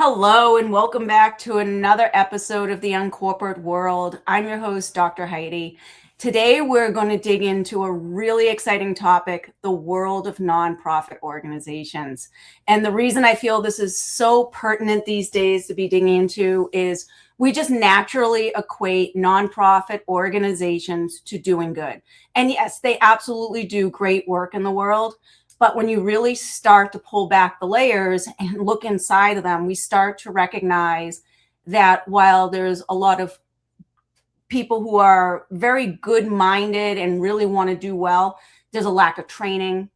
Hello, and welcome back to another episode of the Uncorporate World. I'm your host, Dr. Heidi. Today, we're going to dig into a really exciting topic, the world of nonprofit organizations. And the reason I feel this is so pertinent these days to be digging into is we just naturally equate nonprofit organizations to doing good. And yes, they absolutely do great work in the world. But when you really start to pull back the layers and look inside of them, we start to recognize that while there's a lot of people who are very good-minded and really want to do well, there's a lack of training,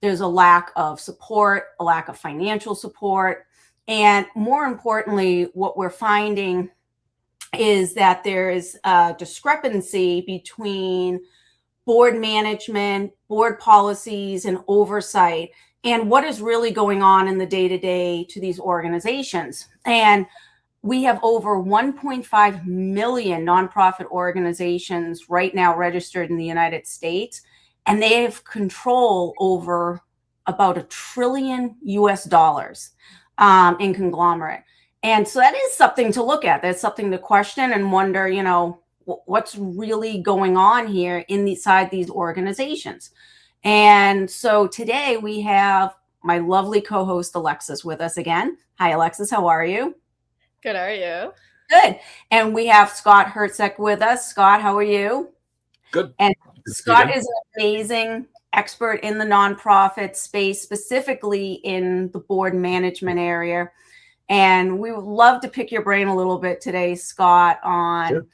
there's a lack of support, a lack of financial support. And more importantly, what we're finding is that there is a discrepancy between board management, board policies, and oversight, and what is really going on in the day-to-day to these organizations. And we have over 1.5 million nonprofit organizations right now registered in the United States, and they have control over about $1 trillion in conglomerate. And so that is something to look at. That's something to question and wonder, what's really going on here inside these organizations. And so today we have my lovely co-host Alexis with us again. Hi, Alexis. How are you? Good. How are you? Good. And we have Scott Herceg with us. Scott, how are you? Good. And Scott is an amazing expert in the nonprofit space, specifically in the board management area. And we would love to pick your brain a little bit today, Scott, on Sure.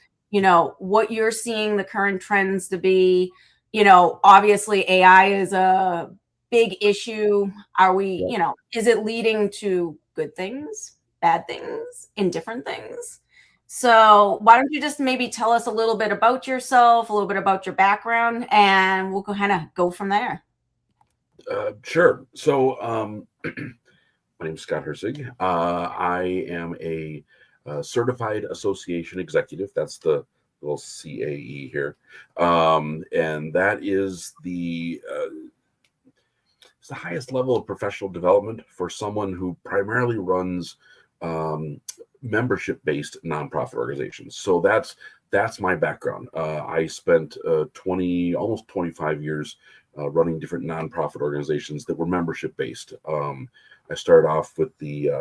What you're seeing the current trends to be. Obviously AI is a big issue. Are we, is it leading to good things, bad things, indifferent things? So why don't you just maybe tell us a little bit about yourself, a little bit about your background, and we'll kind of go from there. Sure. So my name is Scott Herceg. I am a certified association executive. That's the little CAE here. And that is it's the highest level of professional development for someone who primarily runs membership-based nonprofit organizations. So that's my background. I spent almost 25 years running different nonprofit organizations that were membership-based. I started off with the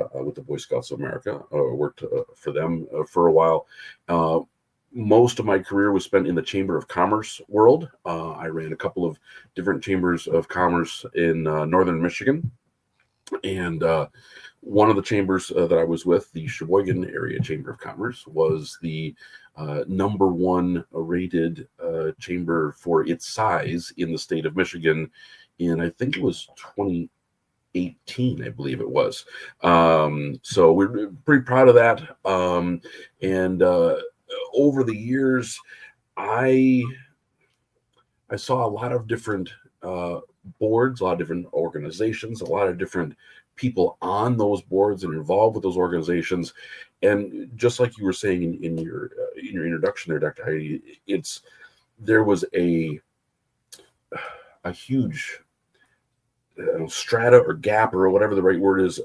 Boy Scouts of America. Worked for them for a while. Most of my career was spent in the Chamber of Commerce world. I ran a couple of different chambers of commerce in northern Michigan, and one of the chambers that I was with, the Sheboygan Area Chamber of Commerce, was the number one rated chamber for its size in the state of Michigan in, I think it was 2018, I believe it was. So we're pretty proud of that. And over the years, I saw a lot of different boards, a lot of different organizations, a lot of different people on those boards and involved with those organizations. And just like you were saying in your introduction there, Dr. Heidi, there was a huge strata or gap or whatever the right word is,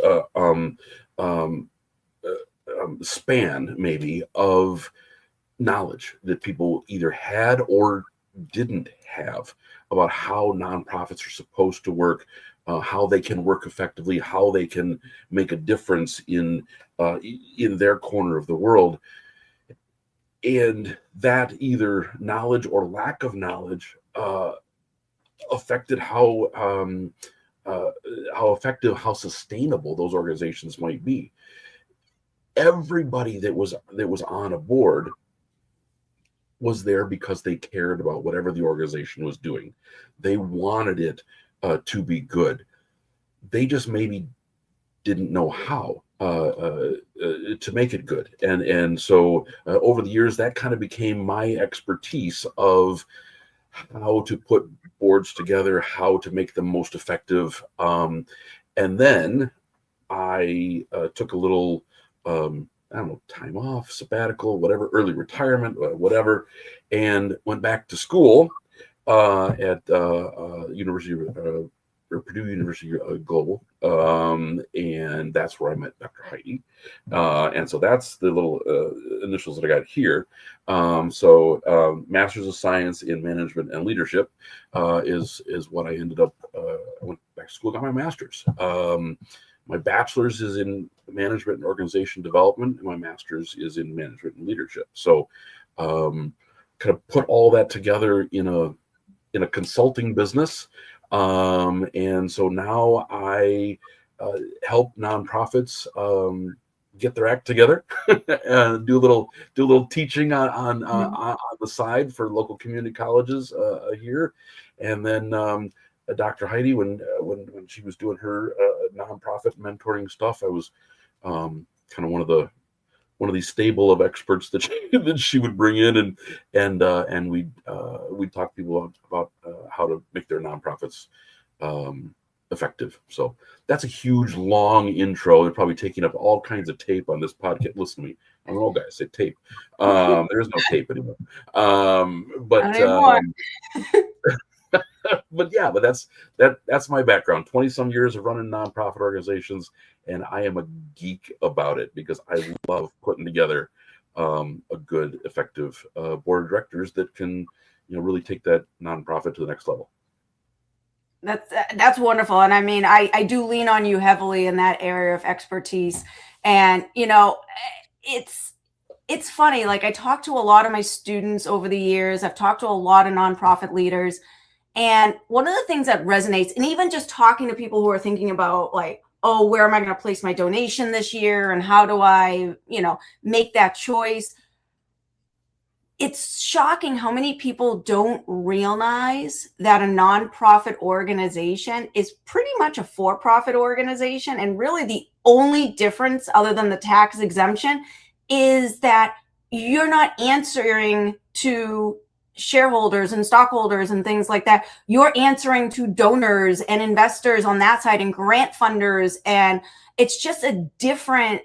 span maybe of knowledge that people either had or didn't have about how nonprofits are supposed to work, how they can work effectively, how they can make a difference in their corner of the world. And that either knowledge or lack of knowledge affected how effective, how sustainable those organizations might be. Everybody that was on a board was there because they cared about whatever the organization was doing. They wanted it to be good. They just maybe didn't know how to make it good. And so over the years, that kind of became my expertise of how to put boards together, how to make them most effective. And then I took a little time off, sabbatical, whatever, early retirement, whatever, and went back to school at University of Purdue University Global, and that's where I met Dr. Heidi. And so that's the little initials that I got here. Master's of Science in Management and Leadership is what I ended up. I went back to school, got my master's. My bachelor's is in management and organization development, and my master's is in management and leadership. So, kind of put all that together in a consulting business. And so now I help nonprofits get their act together, do a little teaching on the side for local community colleges here, and then Dr. Heidi, when she was doing her nonprofit mentoring stuff, I was kind of one of these stable of experts that she would bring in, and we'd talk to people about how to make their nonprofits effective. So that's a huge long intro. They're probably taking up all kinds of tape on this podcast. Listen to me. I don't know, guys, say tape. There is no tape anymore. But that's my background. 20 some years of running nonprofit organizations, and I am a geek about it because I love putting together a good, effective board of directors that can, really take that nonprofit to the next level. That's wonderful. And I mean, I do lean on you heavily in that area of expertise. And, it's funny. Like, I talked to a lot of my students over the years. I've talked to a lot of nonprofit leaders. And one of the things that resonates, and even just talking to people who are thinking about like, oh, where am I going to place my donation this year? And how do I, make that choice? It's shocking how many people don't realize that a nonprofit organization is pretty much a for-profit organization. And really the only difference, other than the tax exemption, is that you're not answering to shareholders and stockholders and things like that. You're answering to donors and investors on that side and grant funders, and it's just a different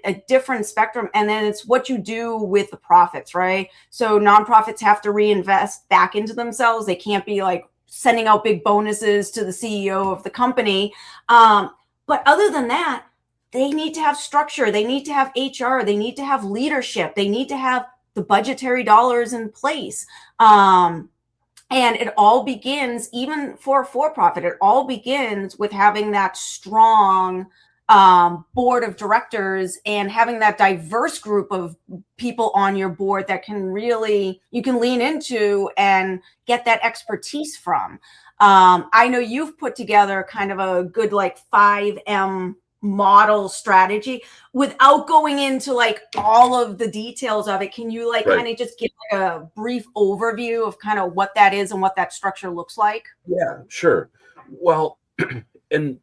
spectrum. And then it's what you do with the profits, right? So nonprofits have to reinvest back into themselves. They can't be like sending out big bonuses to the CEO of the company. But other than that, they need to have structure. They need to have HR. They need to have leadership. They need to have the budgetary dollars in place. And it all begins, even for profit, it all begins with having that strong board of directors and having that diverse group of people on your board that you can lean into and get that expertise from. I know you've put together kind of a good like 5M model strategy without going into like all of the details of it. Can you kind of just give like a brief overview of kind of what that is and what that structure looks like? Yeah, sure. Well, and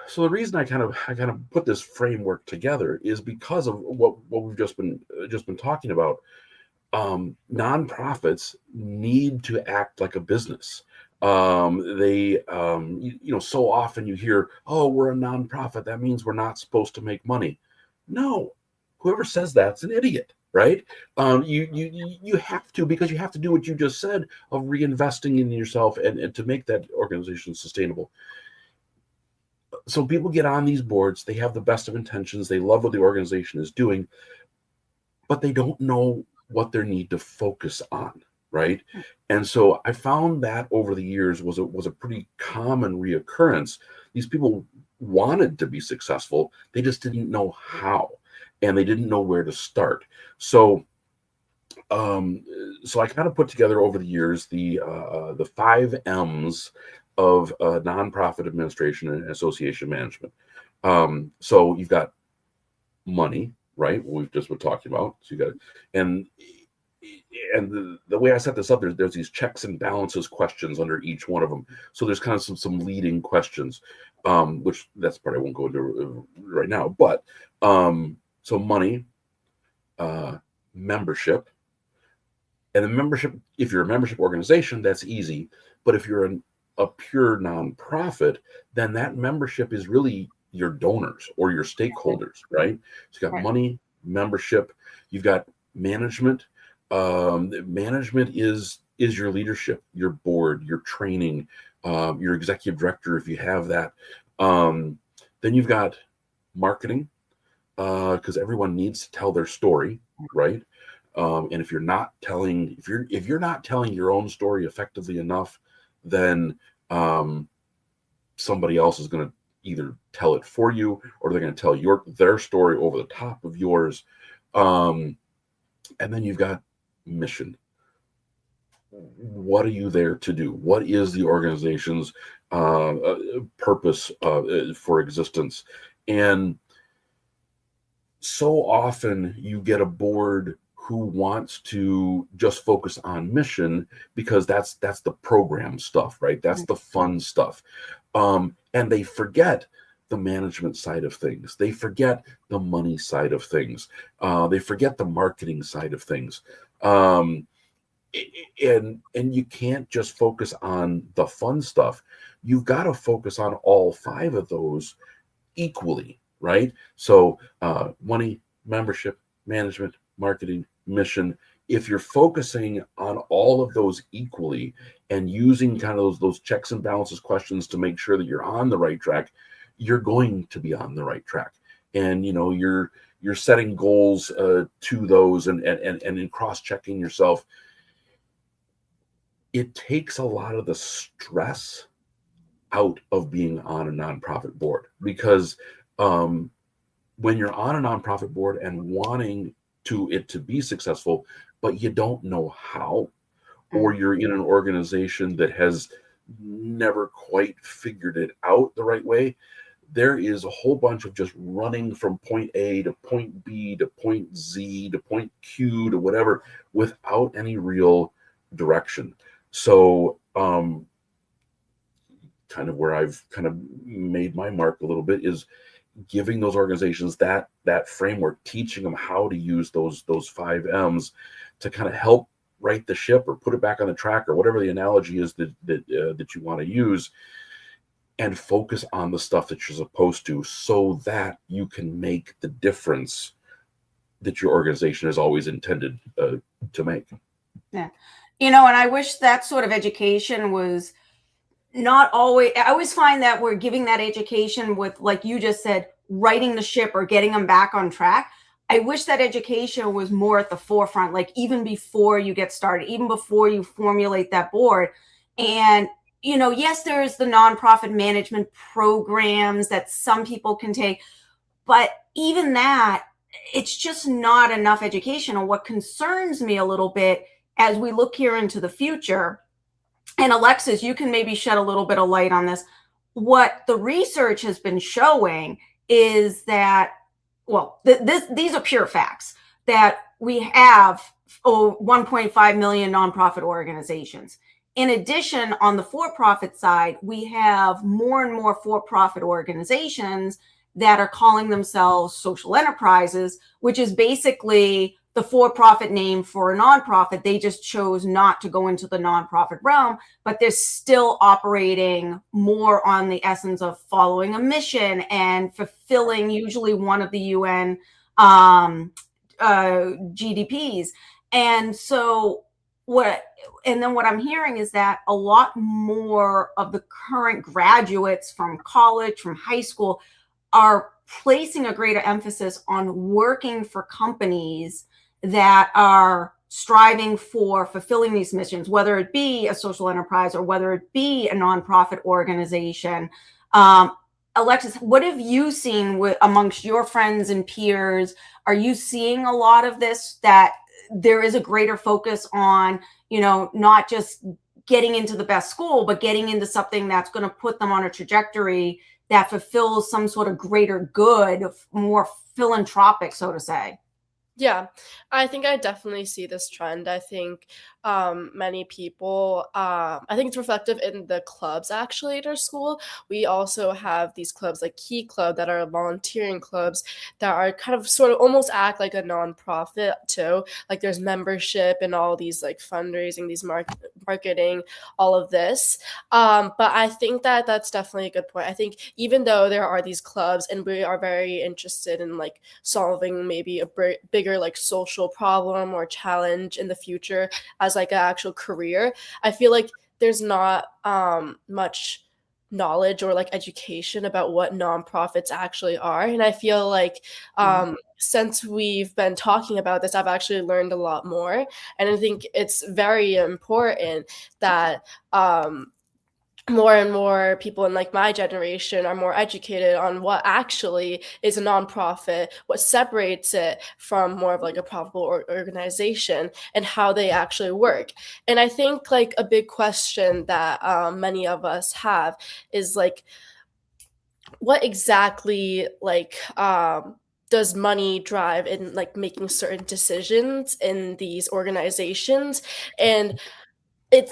so the reason I kind of put this framework together is because of what we've just been talking about. Nonprofits need to act like a business. They so often you hear, oh, we're a nonprofit, that means we're not supposed to make money. No, whoever says that's an idiot, right? You have to, because you have to do what you just said of reinvesting in yourself and to make that organization sustainable. So people get on these boards, they have the best of intentions, they love what the organization is doing, but they don't know what they need to focus on, right? And so I found that over the years was a pretty common reoccurrence. These people wanted to be successful, they just didn't know how, and they didn't know where to start. So I kind of put together over the years the 5 M's of nonprofit administration and association management. So you've got money, right? We've just been talking about. So you got, and the way I set this up, there's these checks and balances questions under each one of them. So there's kind of some leading questions, which that's part I won't go into right now. But so money, membership, and the membership. If you're a membership organization, that's easy. But if you're a pure nonprofit, then that membership is really your donors or your stakeholders, right? So you've got money, membership, you've got management. Management is is your leadership, your board, your training, your executive director, if you have that. Then you've got marketing, because everyone needs to tell their story, right? And if you're not telling, if you're not telling your own story effectively enough, then somebody else is going to either tell it for you, or they're going to tell their story over the top of yours. And then you've got mission. What are you there to do? What is the organization's purpose for existence? And so often you get a board who wants to just focus on mission because that's the program stuff, right? That's the fun stuff. And they forget the management side of things. They forget the money side of things. They forget the marketing side of things. And you can't just focus on the fun stuff. You've got to focus on all 5 of those equally, right? So money, membership, management, marketing, mission. If you're focusing on all of those equally and using kind of those checks and balances questions to make sure that you're on the right track, you're going to be on the right track. And you're setting goals to those and in cross-checking yourself. It takes a lot of the stress out of being on a nonprofit board, because when you're on a nonprofit board and wanting it to be successful, but you don't know how, or you're in an organization that has never quite figured it out the right way, there is a whole bunch of just running from point A to point B to point Z to point Q to whatever without any real direction. So kind of where I've kind of made my mark a little bit is giving those organizations that framework, teaching them how to use those 5 M's to kind of help right the ship or put it back on the track, or whatever the analogy is that you want to use, and focus on the stuff that you're supposed to, so that you can make the difference that your organization has always intended to make. Yeah. And I wish that sort of education was not always. I always find that we're giving that education with, like you just said, righting the ship or getting them back on track. I wish that education was more at the forefront, like even before you get started, even before you formulate that board. And, yes, there's the nonprofit management programs that some people can take, but even that, it's just not enough education. And what concerns me a little bit as we look here into the future, and Alexis, you can maybe shed a little bit of light on this. What the research has been showing is that, well, these are pure facts, that we have 1.5 million nonprofit organizations. In addition, on the for-profit side, we have more and more for-profit organizations that are calling themselves social enterprises, which is basically the for-profit name for a nonprofit. They just chose not to go into the nonprofit realm, but they're still operating more on the essence of following a mission and fulfilling usually one of the UN GDPs. And so what I'm hearing is that a lot more of the current graduates from college, from high school, are placing a greater emphasis on working for companies that are striving for fulfilling these missions, whether it be a social enterprise or whether it be a nonprofit organization. Alexis, what have you seen amongst your friends and peers? Are you seeing a lot of this, that there is a greater focus on, not just getting into the best school, but getting into something that's going to put them on a trajectory that fulfills some sort of greater good, more philanthropic, so to say? Yeah, I think I definitely see this trend. I think many people, I think it's reflective in the clubs actually at our school. We also have these clubs like Key Club that are volunteering clubs that are kind of sort of almost act like a nonprofit too. Like there's membership and all these like fundraising, these marketing, all of this. But I think that that's definitely a good point. I think even though there are these clubs and we are very interested in like solving maybe a bigger like social problem or challenge in the future as like an actual career, I feel like there's not much knowledge or like education about what nonprofits actually are. And I feel like since we've been talking about this, I've actually learned a lot more. And I think it's very important that more and more people in like my generation are more educated on what actually is a nonprofit, what separates it from more of like a profitable organization, and how they actually work. And I think like a big question that many of us have is like, what exactly like does money drive in like making certain decisions in these organizations? And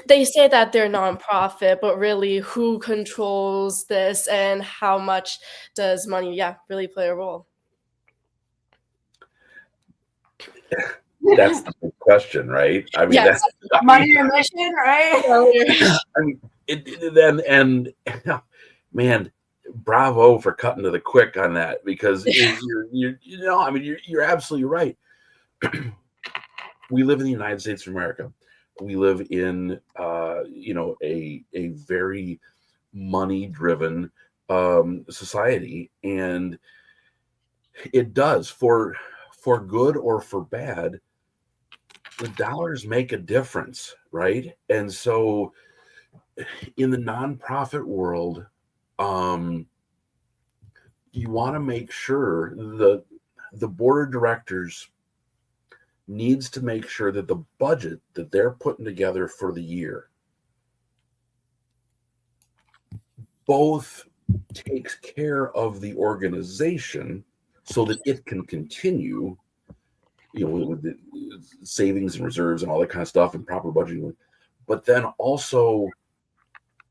they say that they're nonprofit, but really who controls this and how much does money, really play a role? That's the big question, right? I mean, Yes. Money or mission, right? I mean, and man, bravo for cutting to the quick on that, because I mean, you're absolutely right. We live in the United States of America. We live in a very money driven society, and it does, for good or for bad, the dollars make a difference, right? And so in the nonprofit world, you want to make sure the board of directors needs to make sure that the budget that they're putting together for the year both takes care of the organization so that it can continue, with the savings and reserves and all that kind of stuff and proper budgeting, but then also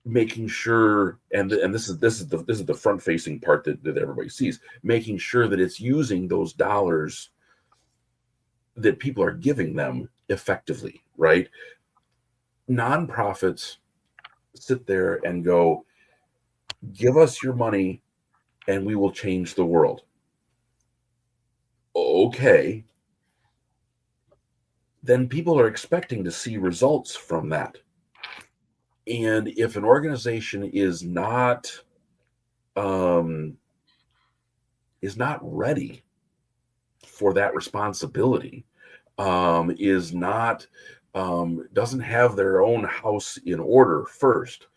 making sure, and this is the front facing part that everybody sees, making sure that it's using those dollars that people are giving them effectively, right? Nonprofits sit there and go, give us your money and we will change the world. Okay. Then people are expecting to see results from that. And if an organization is not ready for that responsibility, is not doesn't have their own house in order first,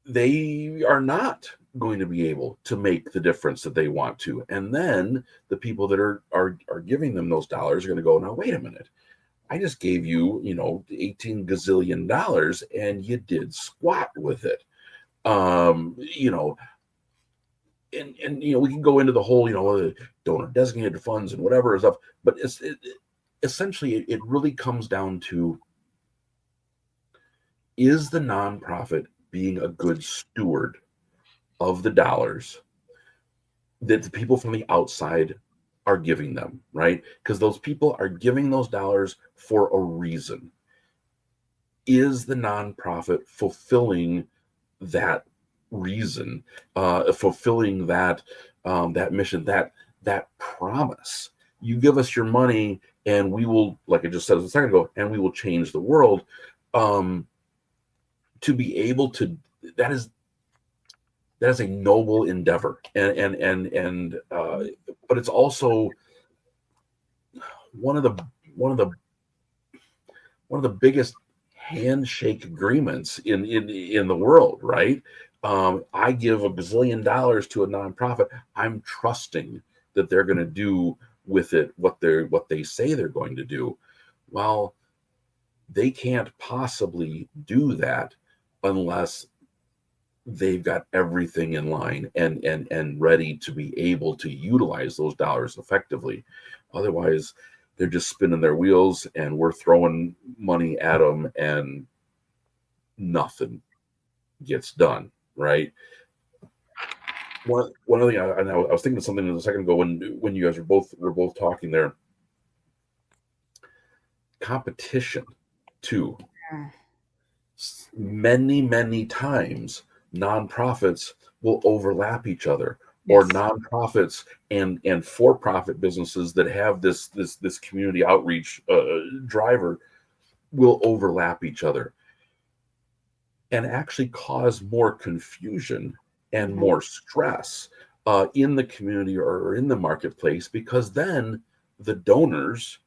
they are not going to be able to make the difference that they want to. And then the people that are giving them those dollars are going to go, now wait a minute, I just gave you, $18 gazillion and you did squat with it. And we can go into the whole, donor designated funds and whatever is up, but essentially it really comes down to, is the nonprofit being a good steward of the dollars that the people from the outside are giving them, right? Because those people are giving those dollars for a reason. Is the nonprofit fulfilling that reason, fulfilling that mission, that promise? You give us your money and we will, like I just said a second ago, and we will change the world. To be able to, that is a noble endeavor, and but it's also one of the biggest handshake agreements in the world, right? I give $1 gazillion to a nonprofit. I'm trusting that they're going to do with it what they say they're going to do. Well, they can't possibly do that unless they've got everything in line and ready to be able to utilize those dollars effectively. Otherwise, they're just spinning their wheels and we're throwing money at them and nothing gets done, right? One other thing, I was thinking of something a second ago when you guys were both talking there. Competition too Many, many times nonprofits will overlap each other, or Yes. nonprofits and for-profit businesses that have this community outreach driver will overlap each other and actually cause more confusion and Mhm. more stress in the community or in the marketplace, because then the donors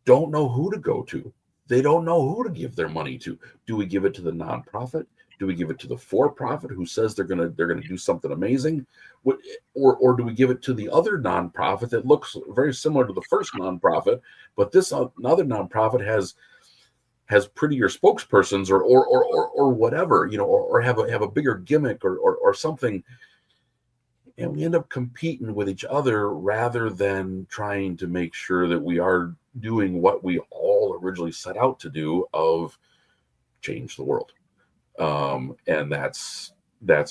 don't know who to go to. They don't know who to give their money to. Do we give it to the nonprofit? Do we give it to the for-profit who says they're gonna do something amazing? What, or do we give it to the other nonprofit that looks very similar to the first nonprofit, but this another nonprofit has prettier spokespersons or whatever, or have a bigger gimmick or something, and we end up competing with each other rather than trying to make sure that we are doing what we all originally set out to do, of change the world. And that's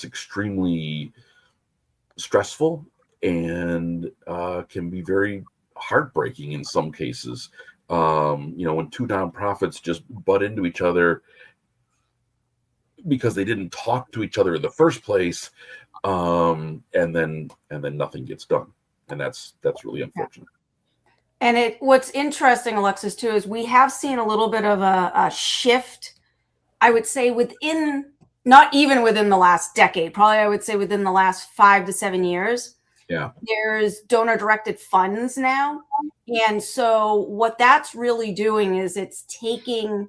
extremely stressful and can be very heartbreaking in some cases. When two nonprofits just butt into each other because they didn't talk to each other in the first place, and then nothing gets done, and that's really unfortunate. And what's interesting, Alexis, too, is we have seen a little bit of a shift, I would say, not even within the last decade, probably I would say within the last 5 to 7 years. Yeah. There's donor-directed funds now. And so what that's really doing is it's taking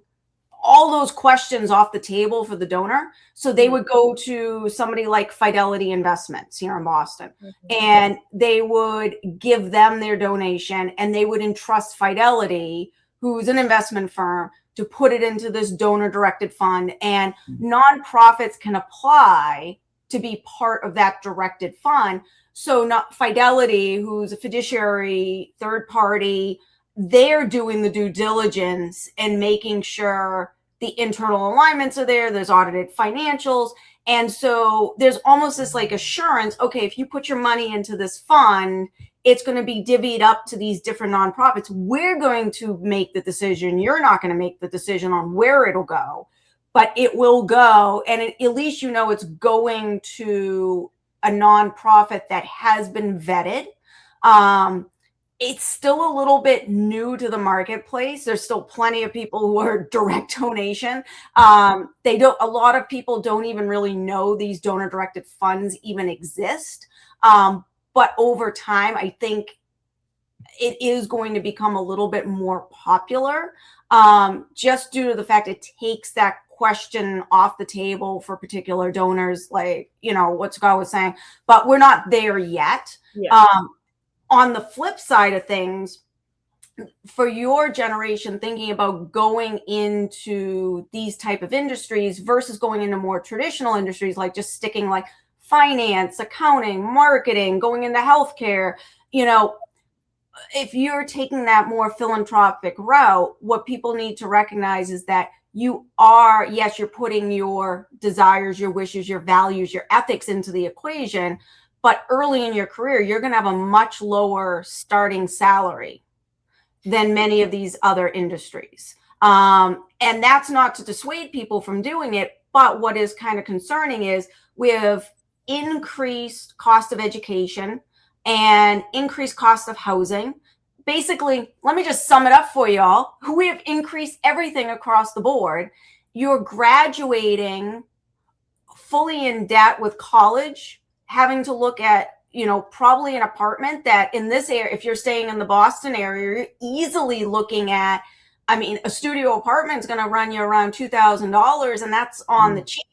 all those questions off the table for the donor. So they would go to somebody like Fidelity Investments here in Boston, and they would give them their donation, and they would entrust Fidelity, who's an investment firm, to put it into this donor-directed fund. And nonprofits can apply to be part of that directed fund. So not Fidelity, who's a fiduciary third party, they're doing the due diligence and making sure the internal alignments are there. There's audited financials. And so there's almost this like assurance, okay, if you put your money into this fund, it's going to be divvied up to these different nonprofits. We're going to make the decision. You're not going to make the decision on where it'll go, but it will go. And at least it's going to a nonprofit that has been vetted. It's still a little bit new to the marketplace. There's still plenty of people who are direct donation. A lot of people don't even really know these donor directed funds even exist. But over time, I think it is going to become a little bit more popular, just due to the fact it takes that question off the table for particular donors, like, what Scott was saying, but we're not there yet. Yeah. On the flip side of things, for your generation thinking about going into these type of industries versus going into more traditional industries, like just sticking like finance, accounting, marketing, going into healthcare, if you're taking that more philanthropic route, what people need to recognize is that you're putting your desires, your wishes, your values, your ethics into the equation. But early in your career, you're going to have a much lower starting salary than many of these other industries. And that's not to dissuade people from doing it. But what is kind of concerning is we have increased cost of education and increased cost of housing. Basically, let me just sum it up for y'all. We have increased everything across the board. You're graduating fully in debt with college, having to look at, probably an apartment that in this area, if you're staying in the Boston area, you're easily looking at, a studio apartment is going to run you around $2,000, and that's on the cheap.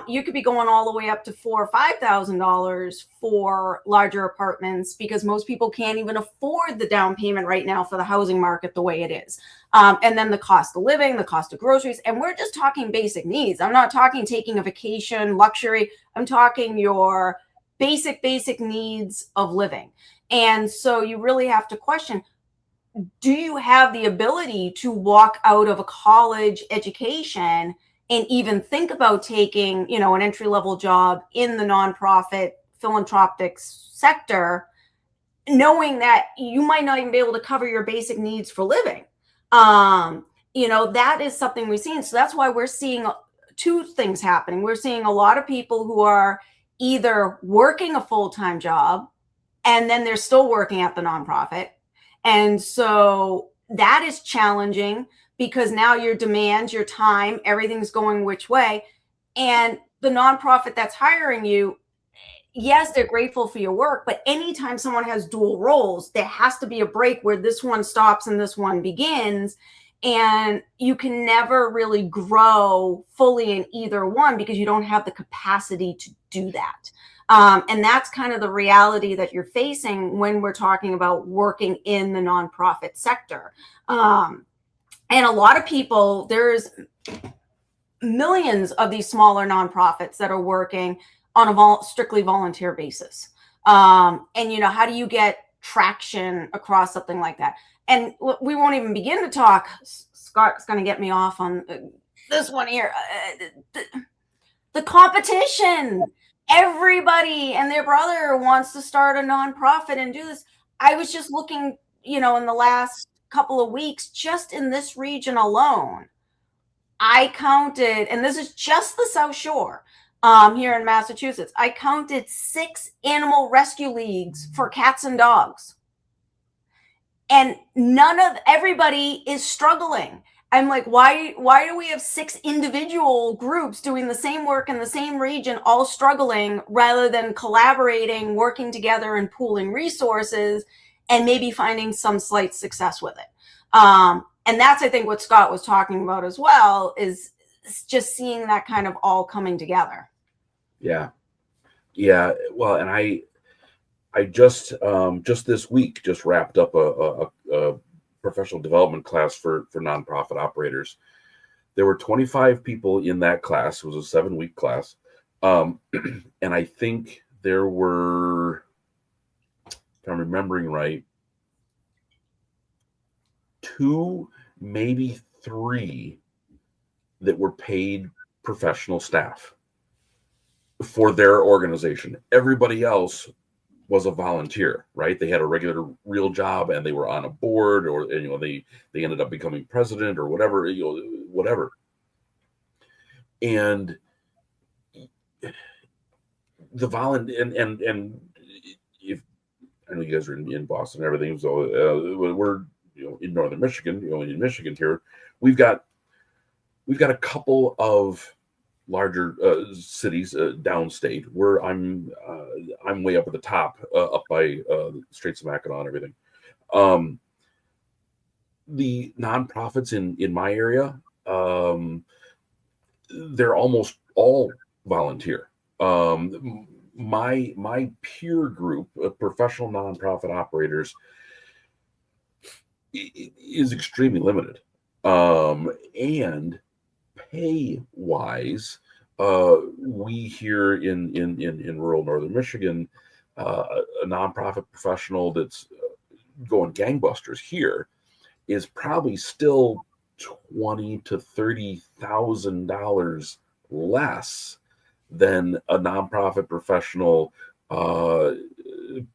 You could be going all the way up to $4,000 or $5,000 for larger apartments, because most people can't even afford the down payment right now for the housing market the way it is. And then the cost of living, the cost of groceries, and we're just talking basic needs. I'm not talking taking a vacation, luxury. I'm talking your basic needs of living. And so you really have to question, do you have the ability to walk out of a college education and even think about taking, an entry-level job in the nonprofit philanthropic sector, knowing that you might not even be able to cover your basic needs for living? that is something we've seen. So that's why we're seeing two things happening. We're seeing a lot of people who are either working a full-time job and then they're still working at the nonprofit. And so that is challenging because now your demands, your time, everything's going which way. And the nonprofit that's hiring you, yes, they're grateful for your work, but anytime someone has dual roles, there has to be a break where this one stops and this one begins. And you can never really grow fully in either one because you don't have the capacity to do that. And that's kind of the reality that you're facing when we're talking about working in the nonprofit sector. And a lot of people, there's millions of these smaller nonprofits that are working on a strictly volunteer basis. And, how do you get traction across something like that? And we won't even begin to talk. Scott's going to get me off on this one here. The competition. Everybody and their brother wants to start a nonprofit and do this. I was just looking, in the last couple of weeks, just in this region alone, I counted, and this is just the South Shore here in Massachusetts, I counted 6 animal rescue leagues for cats and dogs. And everybody is struggling. I'm like, why do we have 6 individual groups doing the same work in the same region, all struggling, rather than collaborating, working together and pooling resources and maybe finding some slight success with it? And that's, I think, what Scott was talking about as well, is just seeing that kind of all coming together. Yeah. Well, and I just this week just wrapped up a professional development class for nonprofit operators. There were 25 people in that class. It was a 7-week class. And I think there were, if I'm remembering right, 2, maybe 3 that were paid professional staff for their organization. Everybody else was a volunteer, right? They had a regular real job and they were on a board, or they ended up becoming president or whatever, whatever. And the and if I know you guys are in Boston and everything, so we're in northern Michigan, in Michigan here, we've got a couple of larger cities downstate where I'm way up at the top, up by Straits of Mackinac and everything. The nonprofits in my area, they're almost all volunteer. My peer group of professional nonprofit operators is extremely limited, and pay wise, we here in rural northern Michigan, a nonprofit professional that's going gangbusters here is probably still $20,000 to $30,000 less than a nonprofit professional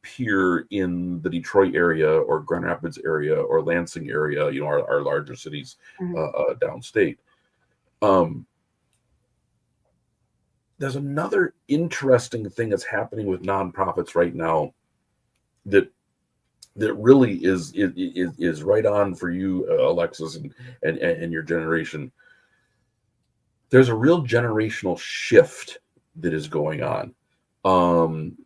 peer in the Detroit area or Grand Rapids area or Lansing area, our larger cities downstate. There's another interesting thing that's happening with nonprofits right now that really is right on for you, Alexis, and your generation. There's a real generational shift that is going on.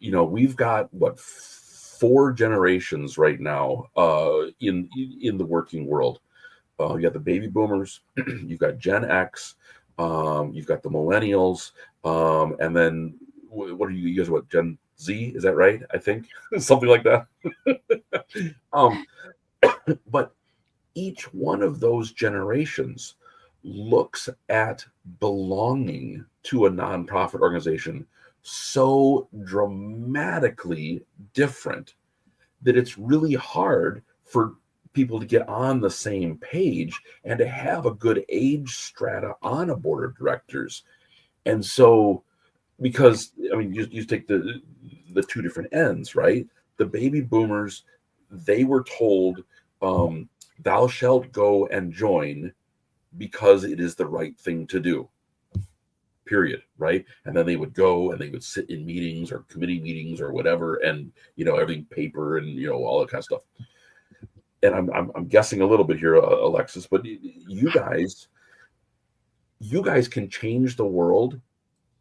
We've got 4 generations right now in the working world. You got the baby boomers, you've got Gen X, you've got the millennials, and then what are you guys? What, Gen Z? Is that right? I think something like that. But each one of those generations looks at belonging to a nonprofit organization so dramatically different that it's really hard for people to get on the same page and to have a good age strata on a board of directors. And so, because you take the 2 different ends, right? The baby boomers, they were told, thou shalt go and join because it is the right thing to do. Period. Right. And then they would go and they would sit in meetings or committee meetings or whatever, and everything paper and all that kind of stuff. And I'm guessing a little bit here, Alexis, but you guys can change the world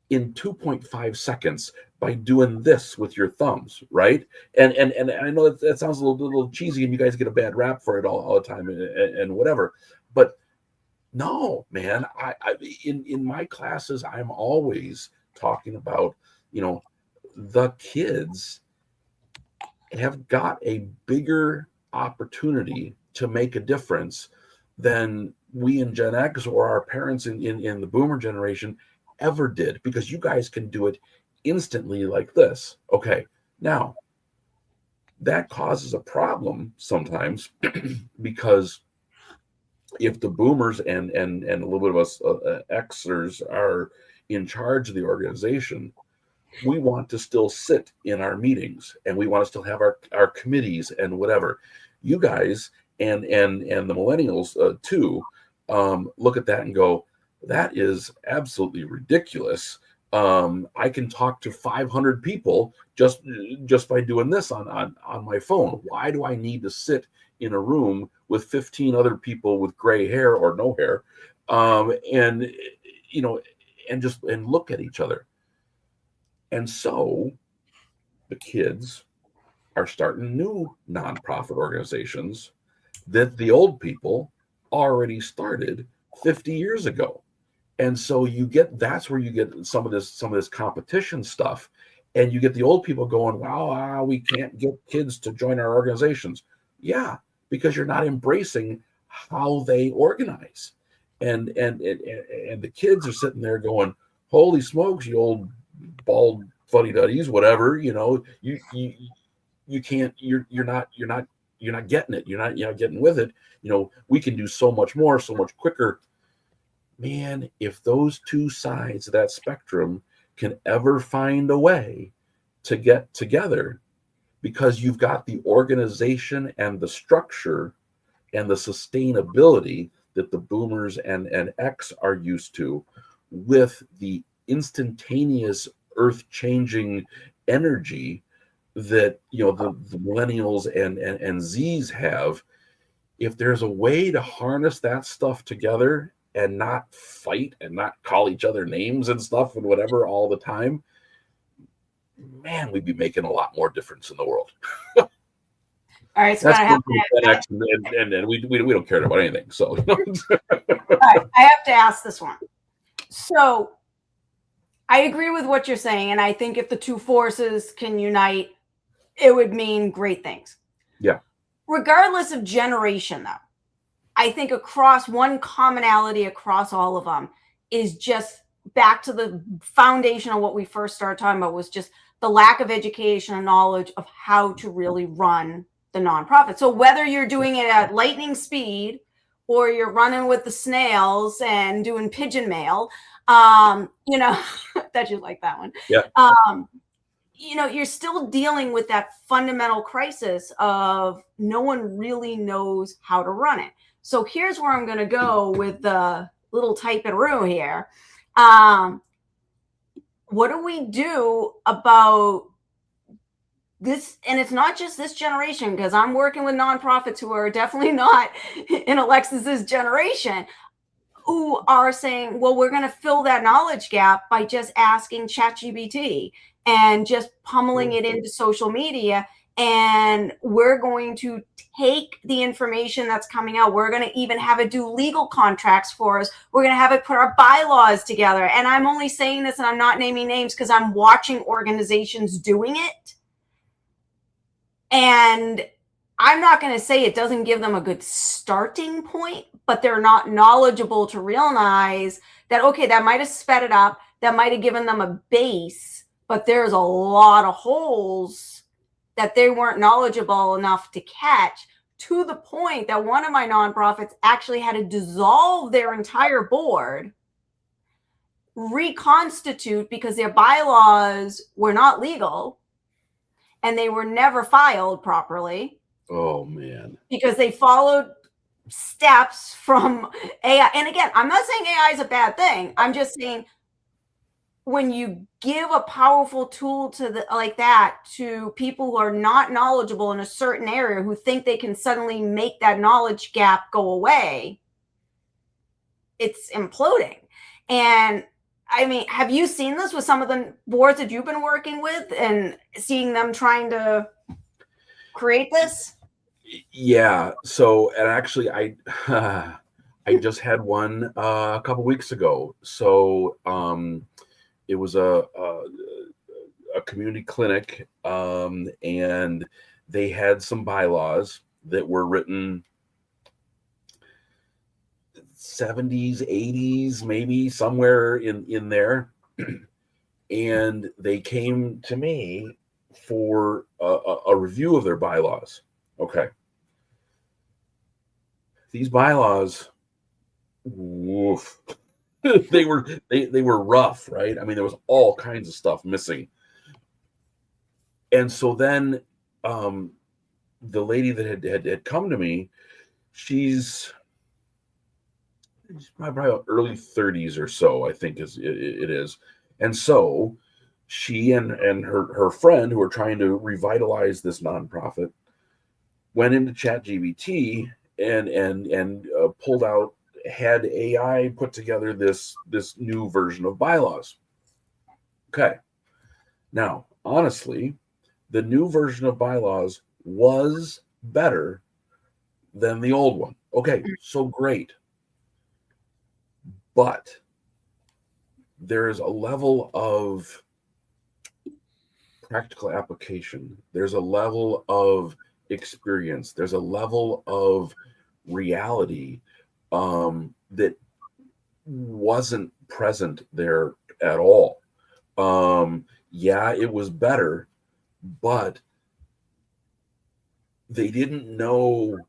in 2.5 seconds by doing this with your thumbs, right? And I know that sounds a little cheesy, and you guys get a bad rap for it all the time and whatever, but no, man, I in my classes, I'm always talking about, the kids have got a bigger opportunity to make a difference than we in Gen X or our parents in the boomer generation ever did, because you guys can do it instantly like this. Okay, now that causes a problem sometimes because if the boomers and a little bit of us Xers are in charge of the organization, we want to still sit in our meetings and we want to still have our committees and whatever. You guys and the millennials too look at that and go, that is absolutely ridiculous. I can talk to 500 people just by doing this on my phone. Why do I need to sit in a room with 15 other people with gray hair or no hair, and look at each other? And so the kids are starting new nonprofit organizations that the old people already started 50 years ago. And so that's where you get some of this competition stuff, and you get the old people going, wow, we can't get kids to join our organizations. Yeah, because you're not embracing how they organize. And the kids are sitting there going, holy smokes, you old bald fuddy-duddies, whatever, you can't, you're not getting it. You're not getting with it. We can do so much more, so much quicker. Man, if those two sides of that spectrum can ever find a way to get together, because you've got the organization and the structure and the sustainability that the boomers and X are used to, with the instantaneous earth-changing energy that the millennials and Zs have. If there's a way to harness that stuff together and not fight and not call each other names and stuff and whatever all the time, man, we'd be making a lot more difference in the world. All right, Scott, and we don't care about anything. So, all right, I have to ask this one. So, I agree with what you're saying, and I think if the two forces can unite, it would mean great things. Yeah. Regardless of generation, though, I think one commonality across all of them is just back to the foundation of what we first started talking about, was just the lack of education and knowledge of how to really run the nonprofit. So whether you're doing it at lightning speed or you're running with the snails and doing pigeon mail, that you like that one. Yeah. You're still dealing with that fundamental crisis of no one really knows how to run it. So here's where I'm going to go with the little type-a-roo here. What do we do about this? And it's not just this generation, because I'm working with nonprofits who are definitely not in Alexis's generation, who are saying, well, we're going to fill that knowledge gap by just asking ChatGPT and just pummeling it into social media. And we're going to take the information that's coming out. We're going to even have it do legal contracts for us. We're going to have it put our bylaws together. And I'm only saying this, and I'm not naming names, because I'm watching organizations doing it. And I'm not going to say it doesn't give them a good starting point, but they're not knowledgeable to realize that, okay, that might have sped it up. That might have given them a base, but there's a lot of holes that they weren't knowledgeable enough to catch, to the point that one of my nonprofits actually had to dissolve their entire board, reconstitute, because their bylaws were not legal and they were never filed properly. Oh, man. Because they followed steps from AI. And again, I'm not saying AI is a bad thing. I'm just saying when you give a powerful tool to like that to people who are not knowledgeable in a certain area, who think they can suddenly make that knowledge gap go away, it's imploding. And I mean, have you seen this with some of the boards that you've been working with and seeing them trying to create this? Yeah. So, and actually, I I just had one a couple weeks ago. So, it was a community clinic, and they had some bylaws that were written 70s, 80s, maybe somewhere in there. And they came to me for a review of their bylaws. Okay. These bylaws, woof, they were rough, right? I mean, there was all kinds of stuff missing. And so then the lady that had come to me, she's probably early 30s or so, I think it is. And so she and her friend, who are trying to revitalize this nonprofit, went into ChatGPT and pulled out, had AI put together this new version of bylaws. Okay. Now, honestly, the new version of bylaws was better than the old one. Okay, so great. But there is a level of practical application. There's a level of experience. There's a level of reality that wasn't present there at all. Yeah, it was better, but they didn't know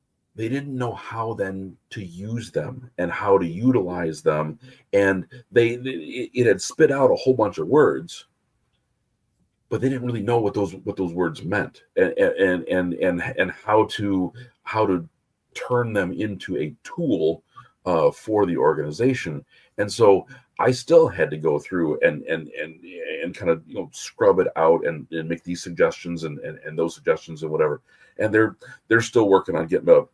how then to use them and how to utilize them. And it had spit out a whole bunch of words, but they didn't really know what those words meant, and how to turn them into a tool for the organization. And so I still had to go through and kind of scrub it out and make these suggestions and those suggestions and whatever. And they're still working on getting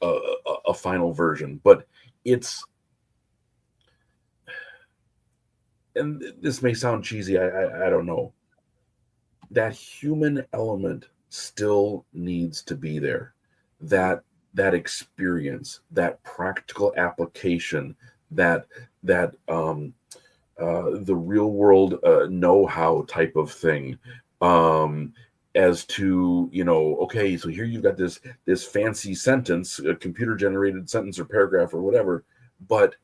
a final version. But it's, and this may sound cheesy, I don't know, that human element still needs to be there. That experience, that practical application, that the real world know-how type of thing, as to, okay, so here you've got this fancy sentence, a computer generated sentence or paragraph or whatever, but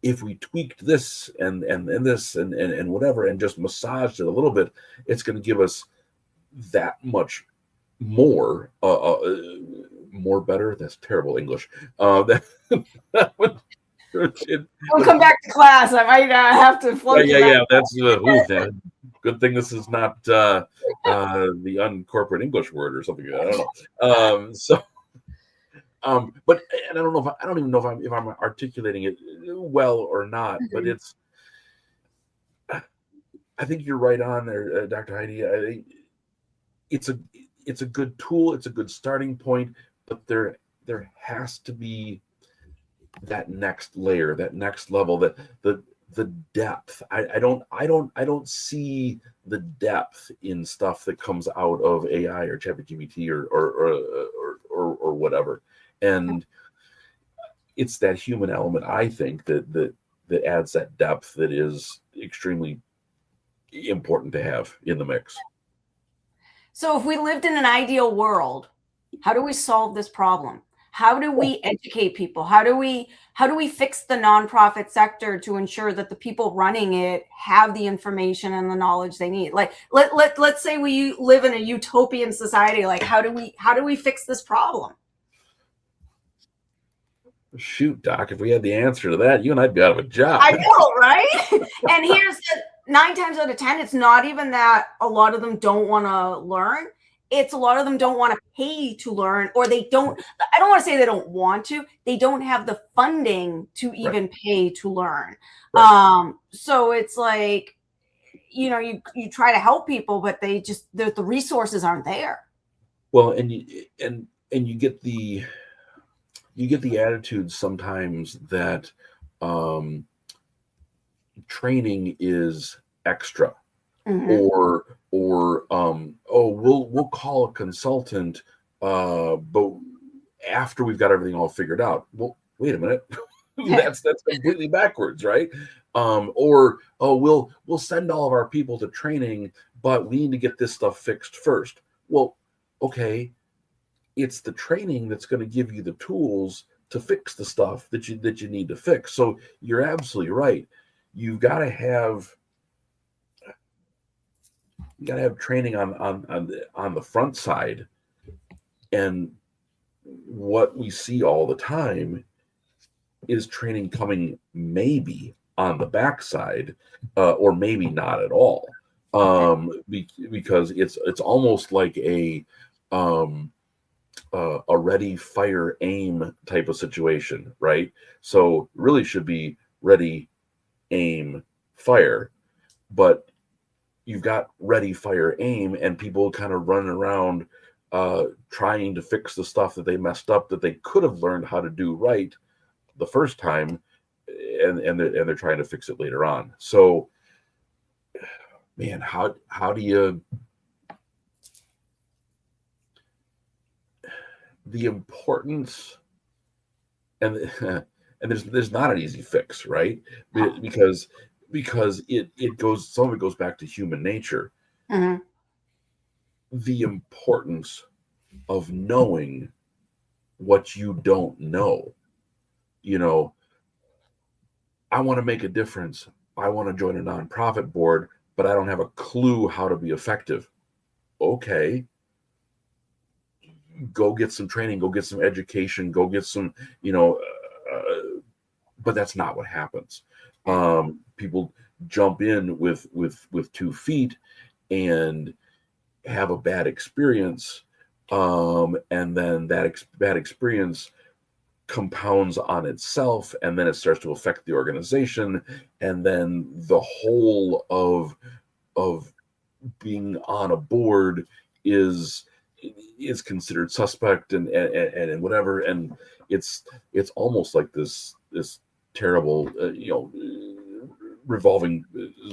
if we tweaked this and this and whatever and just massaged it a little bit, it's going to give us that much more more better. That's terrible English. That would, We'll come back to class. I might have to flunk you back. That's good thing this is not the uncorporate English word or something. I don't know. But and I don't even know if I'm articulating it well or not. But it's, I think you're right on there, Dr. Heidi. It's a good tool. It's a good starting point. But there has to be that next layer, that next level, that the depth. I don't see the depth in stuff that comes out of AI or ChatGPT or whatever. And it's that human element, I think, that adds that depth that is extremely important to have in the mix. So if we lived in an ideal world, how do we solve this problem? How do we educate people? How do we fix the nonprofit sector to ensure that the people running it have the information and the knowledge they need? Like let's say we live in a utopian society. Like how do we fix this problem? Shoot, Doc, if we had the answer to that, you and I'd be out of a job. I know, right? And here's the 9 times out of 10, it's not even that a lot of them don't want to learn. it's a lot of them don't want to pay to learn, or I don't want to say they don't want to, they don't have the funding to even pay to learn. So it's like, you try to help people, but the resources aren't there. Well, and you get the attitude sometimes that training is extra, or we'll call a consultant, but after we've got everything all figured out. Well, wait a minute. that's completely backwards, right? Or we'll send all of our people to training, but we need to get this stuff fixed first. Well, okay, it's the training that's going to give you the tools to fix the stuff that you need to fix. So you're absolutely right. You've got to have training on the front side, and what we see all the time is training coming maybe on the backside, or maybe not at all, because it's almost like a ready, fire, aim type of situation, right? So really should be ready, aim, fire, but you've got ready, fire, aim, and people kind of running around trying to fix the stuff that they messed up that they could have learned how to do right the first time, and they're trying to fix it later on. So, man, how do you, the importance, and there's not an easy fix, right? Because it goes, some of it goes back to human nature. The importance of knowing what you don't know. I want to make a difference. I want to join a nonprofit board, but I don't have a clue how to be effective. Okay. Go get some training, go get some education, go get some, but that's not what happens. People jump in with 2 feet and have a bad experience. And then that bad experience compounds on itself, and then it starts to affect the organization, and then the whole of being on a board is considered suspect and whatever, and it's almost like this terrible revolving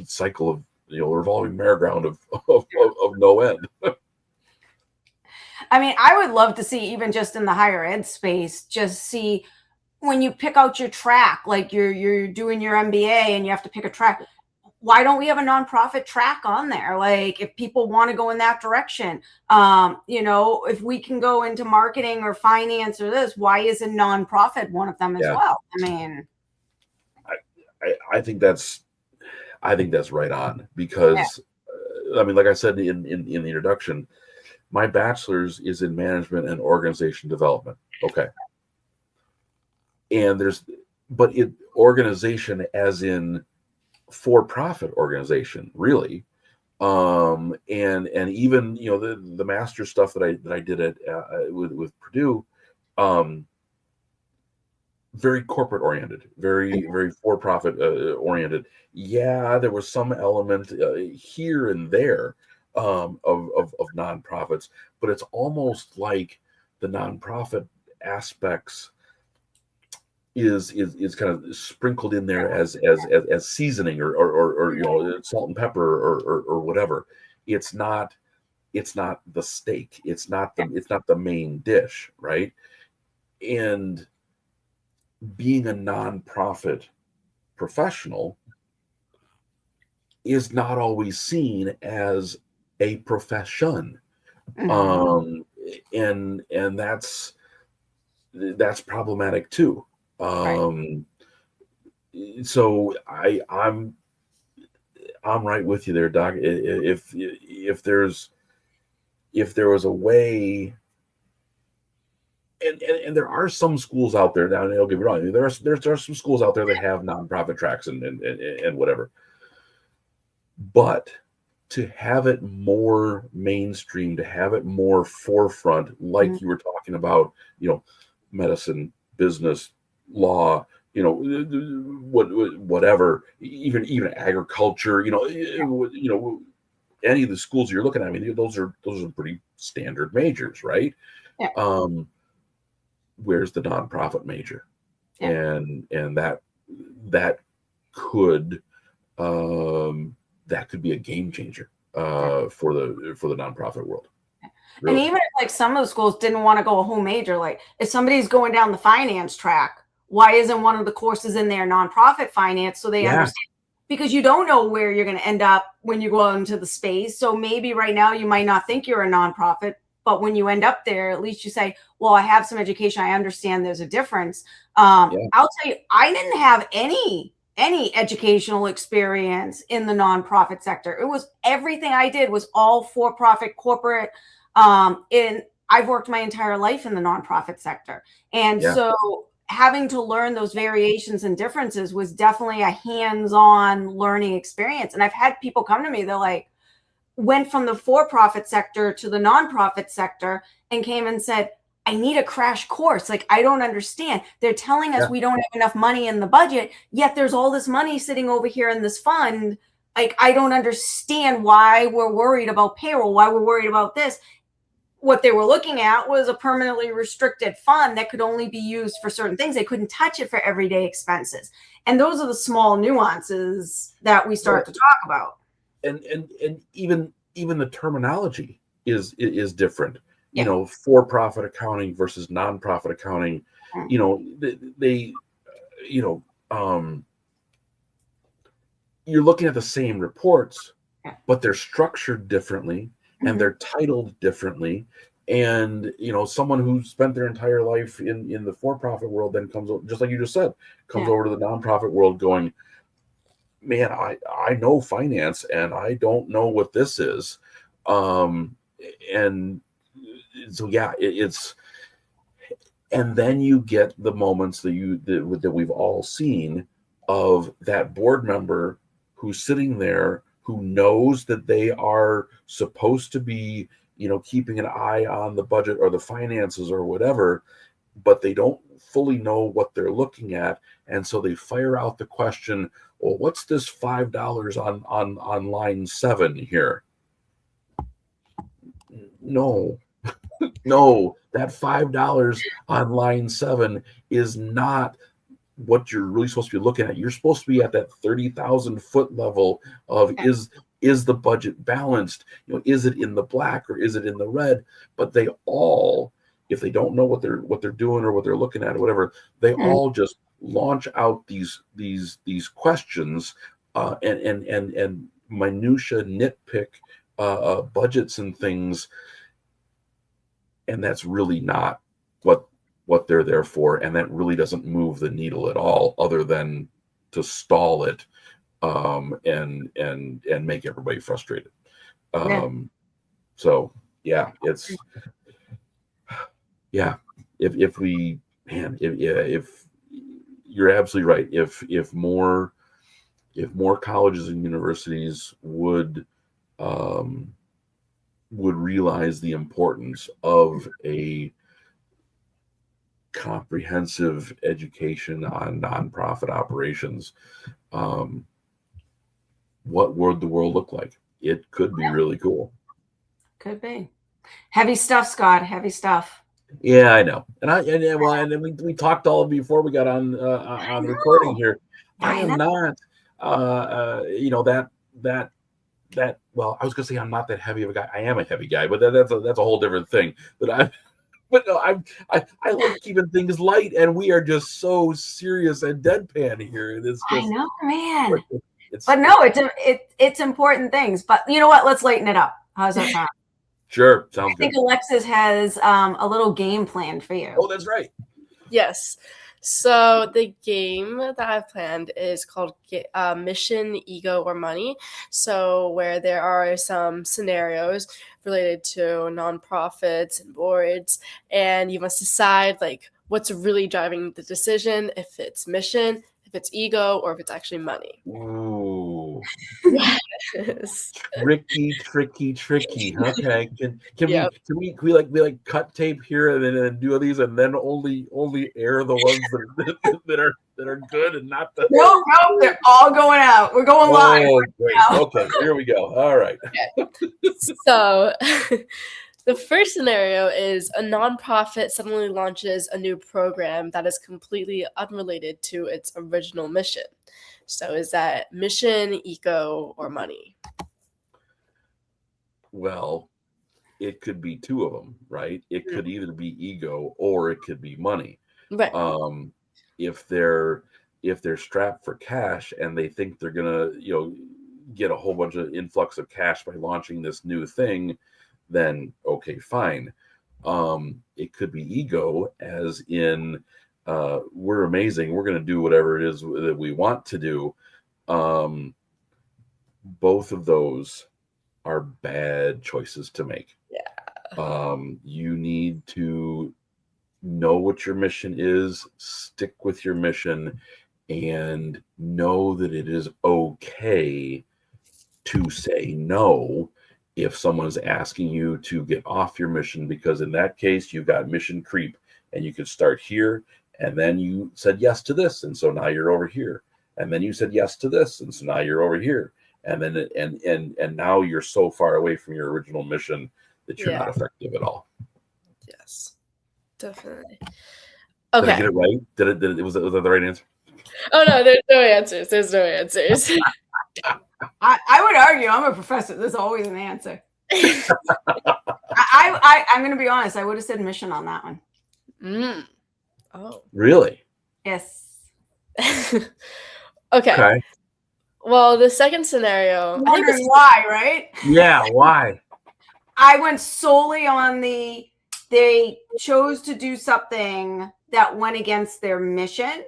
cycle of revolving merry-go-round of no end. I mean, I would love to see, even just in the higher ed space, just see when you pick out your track, like you're doing your MBA and you have to pick a track. Why don't we have a nonprofit track on there? Like, if people want to go in that direction, if we can go into marketing or finance or this, why is a nonprofit one of them as well? I mean, I think that's right on, because I mean, like I said in the introduction, my bachelor's is in management and organization development. Okay. And organization as in for-profit organization, really. And even, the master stuff that I did with Purdue, very corporate oriented, very for-profit oriented. Yeah, there was some element here and there of nonprofits, but it's almost like the nonprofit aspects is kind of sprinkled in there as seasoning or salt and pepper or whatever. It's not the steak. It's not the main dish, right? And being a nonprofit professional is not always seen as a profession. And that's problematic too. So I'm right with you there, Doc. If there was a way, and there are some schools out there now, and don't get me wrong, there are some schools out there that have nonprofit tracks and whatever. But to have it more mainstream, to have it more forefront, like you were talking about, medicine, business, law, whatever, even agriculture, any of the schools you're looking at. I mean, those are pretty standard majors, right? Yeah. Where's the nonprofit major? Yeah. And that could be a game changer for the nonprofit world. Really. And even if like some of the schools didn't want to go a whole major, like if somebody's going down the finance track, why isn't one of the courses in there nonprofit finance, so they understand? Because you don't know where you're going to end up when you go into the space. So maybe right now you might not think you're a nonprofit, but when you end up there, at least you say, well, I have some education. I understand there's a difference. I'll tell you, I didn't have any educational experience in the nonprofit sector. It was everything I did was all for-profit corporate. And I've worked my entire life in the nonprofit sector. And so having to learn those variations and differences was definitely a hands-on learning experience. And I've had people come to me, they're like, went from the for-profit sector to the nonprofit sector and came and said, I need a crash course. Like, I don't understand. They're telling us we don't have enough money in the budget, yet there's all this money sitting over here in this fund. Like, I don't understand why we're worried about payroll, why we're worried about this. What they were looking at was a permanently restricted fund that could only be used for certain things. They couldn't touch it for everyday expenses. And those are the small nuances that we start to talk about. And even the terminology is different. For-profit accounting versus nonprofit accounting. They you're looking at the same reports, but they're structured differently. And they're titled differently. And, someone who spent their entire life in the for-profit world then comes, just like you just said, over to the nonprofit world going, man, I know finance and I don't know what this is. And so, it's, and then you get the moments that we've all seen of that board member who's sitting there, who knows that they are supposed to be, keeping an eye on the budget or the finances or whatever, but they don't fully know what they're looking at. And so they fire out the question, well, what's this $5 on line 7 here? No, that $5 on line 7 is not what you're really supposed to be looking at. You're supposed to be at that 30,000 foot level of is the budget balanced? Is it in the black or is it in the red? But they all, if they don't know what they're doing or what they're looking at or whatever, they all just launch out these questions and minutia nitpick budgets and things, and that's really not what they're there for, and that really doesn't move the needle at all, other than to stall it and make everybody frustrated. So it's if you're absolutely right, if more colleges and universities would realize the importance of a comprehensive education on nonprofit operations, what would the world look like? It could be really cool. Could be. Heavy stuff, Scott. Heavy stuff. Yeah, I know. And then we talked all before we got on recording here. I am not that well, I was gonna say I'm not that heavy of a guy. I am a heavy guy, but that's a whole different thing. But no, I like keeping things light, and we are just so serious and deadpan here. I know, man. It's important things. But you know what? Let's lighten it up. How's that sound? Sure, sounds good. I think Alexis has a little game planned for you. Oh, that's right. Yes. So the game that I've planned is called Mission, Ego, or Money. So where there are some scenarios related to nonprofits and boards, and you must decide like what's really driving the decision, if it's mission, if it's ego, or if it's actually money. Ooh, Oh, Yes. tricky. Okay, can Yep. we like cut tape here and then do these and then only air the ones that are good and not the. No, they're all going out. We're going live. Oh, great. Okay, here we go. All right. So the first scenario is a nonprofit suddenly launches a new program that is completely unrelated to its original mission. So is that mission, ego, or money? Well, it could be two of them, right? It could either be ego or it could be money. Right. If they're strapped for cash and they think they're gonna, get a whole bunch of influx of cash by launching this new thing, then okay, fine. It could be ego, as in we're amazing, we're gonna do whatever it is that we want to do. Both of those are bad choices to make. Yeah. You need to know what your mission is, stick with your mission, and know that it is okay to say no if someone's asking you to get off your mission, because in that case, you've got mission creep and you could start here. And then you said yes to this. And so now you're over here. And then you said yes to this. And so now you're over here. And then, and now you're so far away from your original mission that you're not effective at all. Yes, definitely. Okay. Did I Okay. get it right? Was that the right answer? Oh no, there's no answers. There's no answers. I would argue I'm a professor. There's always an answer. I'm going to be honest. I would have said mission on that one. Oh. Really? Yes. Okay. Well, the second scenario. Wondering why, right? Yeah, why? I went solely on they chose to do something that went against their mission.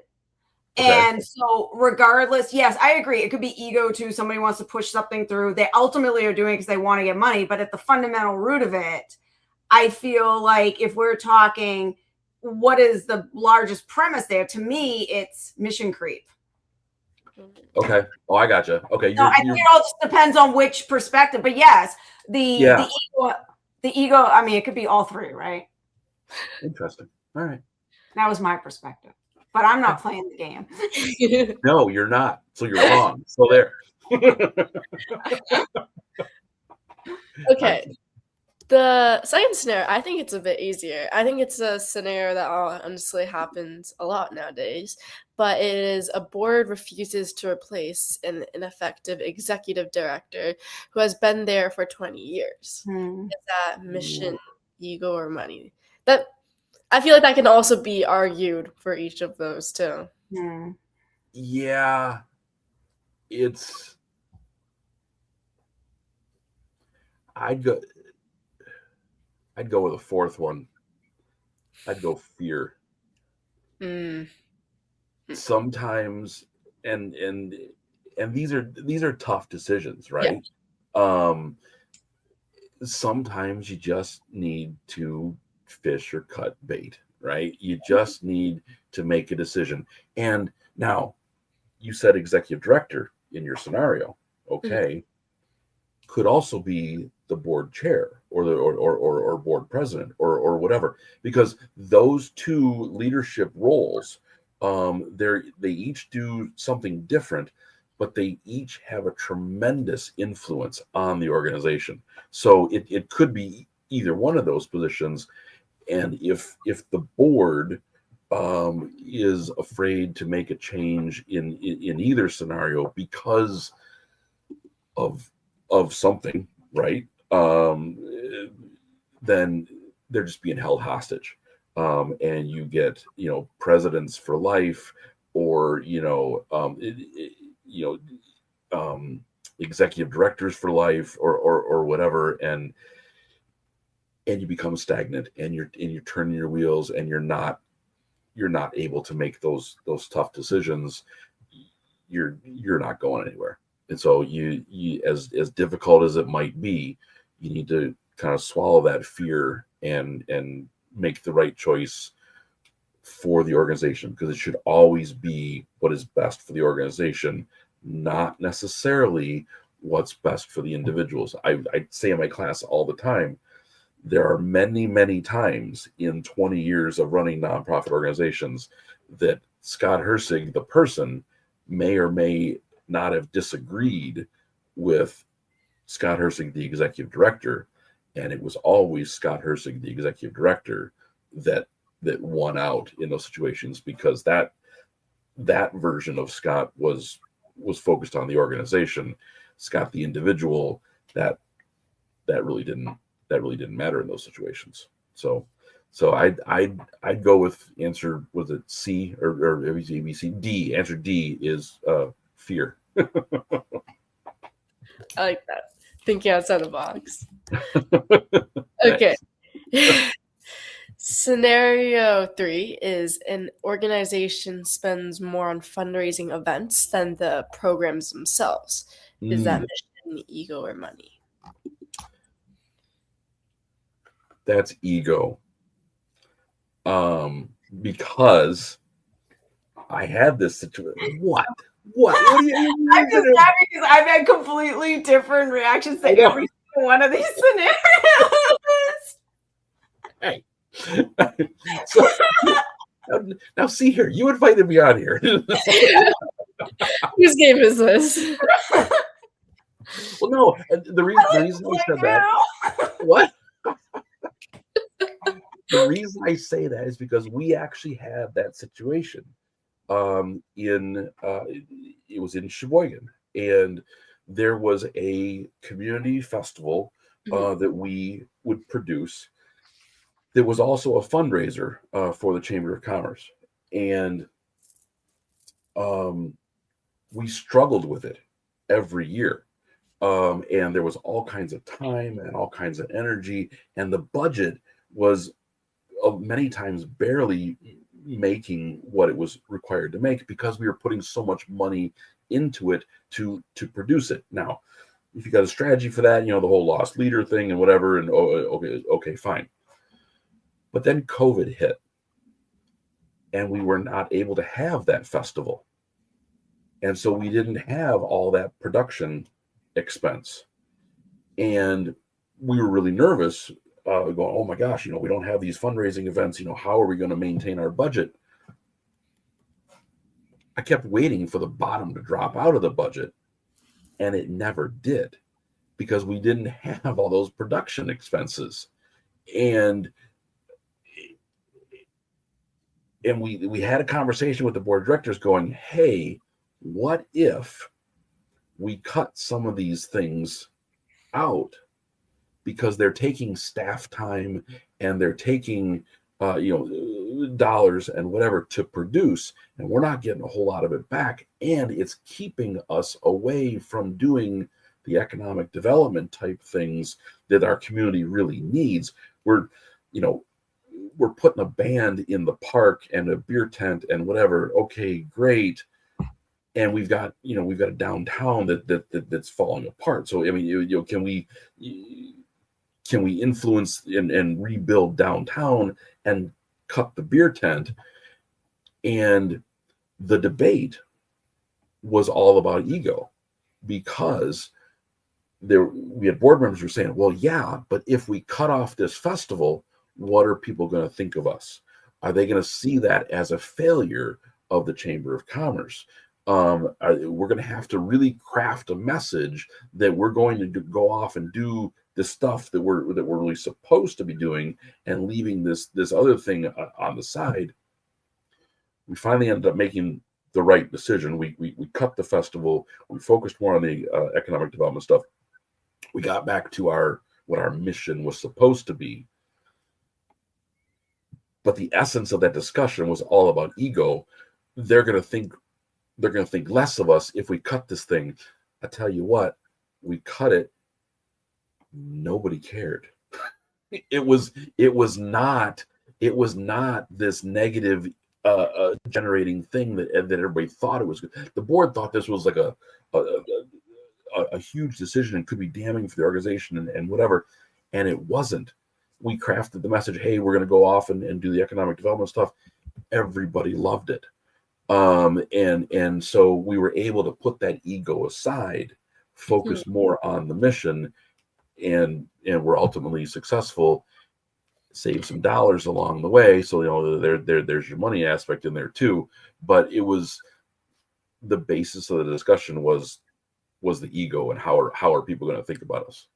Okay. And so regardless, yes, I agree. It could be ego too. Somebody wants to push something through. They ultimately are doing it because they want to get money. But at the fundamental root of it, I feel like if we're talking, what is the largest premise there? To me, it's mission creep. Okay. Oh, I gotcha. Okay. I think it all just depends on which perspective. But yes, the ego, I mean, it could be all three, right? Interesting. All right. That was my perspective. But I'm not playing the game. No, you're not. So you're wrong. So there. Okay. The second scenario, I think it's a bit easier. I think it's a scenario that honestly happens a lot nowadays. But it is a board refuses to replace an ineffective executive director who has been there for 20 years. Is that mission, ego, or money? That I feel like that can also be argued for each of those too. Yeah, I'd go with a fourth one. I'd go fear. Sometimes, and these are tough decisions, right? Yeah. Sometimes you just need to fish or cut bait, right? You just need to make a decision. And now you said executive director in your scenario. Okay. Could also be the board chair or the or board president or whatever, because those two leadership roles, they each do something different, but they each have a tremendous influence on the organization. So it could be either one of those positions. And if the board is afraid to make a change in either scenario because of something, right? Then they're just being held hostage. And you get, presidents for life, or, executive directors for life, or whatever. And you become stagnant, and you're turning your wheels, and you're not able to make those tough decisions. You're not going anywhere. And so you as difficult as it might be, you need to kind of swallow that fear and make the right choice for the organization, because it should always be what is best for the organization, not necessarily what's best for the individuals. I say in my class all the time, there are many, many times in 20 years of running nonprofit organizations that Scott Herceg, the person, may or may not have disagreed with Scott Herceg, the executive director, and it was always Scott Herceg, the executive director, that won out in those situations, because that version of Scott was focused on the organization. Scott, the individual, that really didn't matter in those situations. So I'd go with answer, was it C or A, B, C, D? Answer D is fear. I like that. Thinking outside the box. Okay. Scenario 3 is an organization spends more on fundraising events than the programs themselves. Is that mission, ego, or money? That's ego. Because I had this situation. What do you I'm just laughing because I've had completely different reactions to every single one of these scenarios. Hey. So, now see here, you invited me on here. Whose game is this? Well, no, the reason I said that. What? The reason I say that is because we actually had that situation. It was in Sheboygan, and there was a community festival that we would produce. There was also a fundraiser for the Chamber of Commerce, and we struggled with it every year. And there was all kinds of time and all kinds of energy, and the budget was many times barely making what it was required to make, because we were putting so much money into it to produce it. Now, if you got a strategy for that, the whole lost leader thing and whatever, and okay, fine. But then COVID hit, and we were not able to have that festival. And so we didn't have all that production expense. And we were really nervous, going, oh my gosh, we don't have these fundraising events. How are we going to maintain our budget? I kept waiting for the bottom to drop out of the budget, and it never did, because we didn't have all those production expenses. And we had a conversation with the board of directors going, hey, what if we cut some of these things out, because they're taking staff time and they're taking dollars and whatever to produce, and we're not getting a whole lot of it back, and it's keeping us away from doing the economic development type things that our community really needs. We're putting a band in the park and a beer tent and whatever. Okay, great. And we've got a downtown that's falling apart. So I mean, can we influence and rebuild downtown and cut the beer tent? And the debate was all about ego, because we had board members who were saying, well, yeah, but if we cut off this festival, what are people going to think of us? Are they going to see that as a failure of the Chamber of Commerce? We're going to have to really craft a message that we're going to go off and do the stuff that we're really supposed to be doing, and leaving this other thing on the side. We finally ended up making the right decision. We cut the festival. We focused more on the economic development stuff. We got back to what our mission was supposed to be. But the essence of that discussion was all about ego. They're going to think less of us if we cut this thing. I tell you what, we cut it. Nobody cared. It was not this negative generating thing that everybody thought it was good. The board thought this was like a huge decision and could be damning for the organization and whatever, and it wasn't. We crafted the message, hey, we're going to go off and do the economic development stuff. Everybody loved it. And so we were able to put that ego aside, focus more on the mission, and we're ultimately successful, save some dollars along the way. So, there's your money aspect in there too. But it was the basis of the discussion was the ego, and how are people going to think about us?